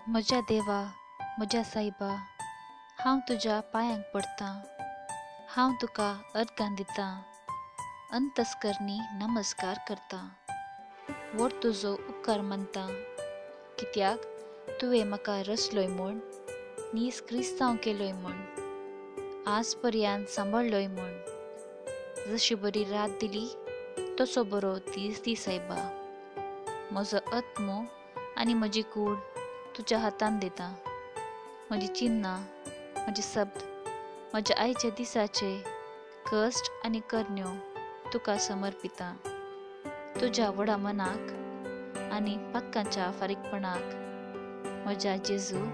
म्हज्या देवा, म्हज्या सायबा, हांव तुज्या पांयांक पडटां. हांव तुका अर्गां दितां, अंतस्करणी नमस्कार करतां. व्हड तुजो उपकार मानतां, कित्याक तुवें म्हाका रचलोय म्हूण, नीस क्रिस्तांव केलोय म्हूण, आज पर्यंत सांबाळलोय म्हूण. जशी बरी रात दिली तसो बरो दीस दी सायबा. म्हजो आत्मो आनी म्हजी कूड तुज्या हातांत दितां. म्हजी चिन्नां, म्हजे शब्द, म्हज्या आयच्या दिसाचे कश्ट आनी करण्यो तुका समर्पितां. तुज्या व्हडा मनाक आनी पातकांच्या फारीकपणाक म्हज्या जेजू,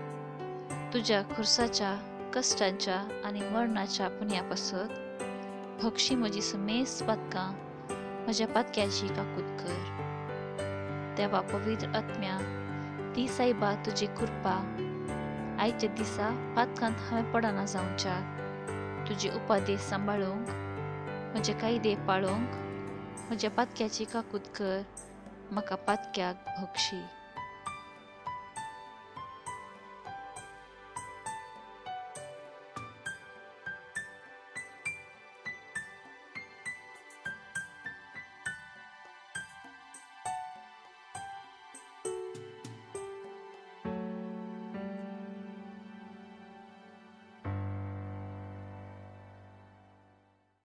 तुज्या खुर्साच्या कश्टांच्या आनी मरणाच्या पुण्या पासत भक्षी म्हजी समेस्त पातकां म्हज्या पातक्याची काकूट कर. देवा पवित्र आत्म्या, ती सायबा तुजी कृपा आयच्या दिसा पातकांत हांवें पडना जावच्याक, तुजे उपादेश सांबाळूंक, म्हजे कायदे पाळूंक, म्हज्या पातक्याची काकूट कर. म्हाका पातक्याक भक्षी.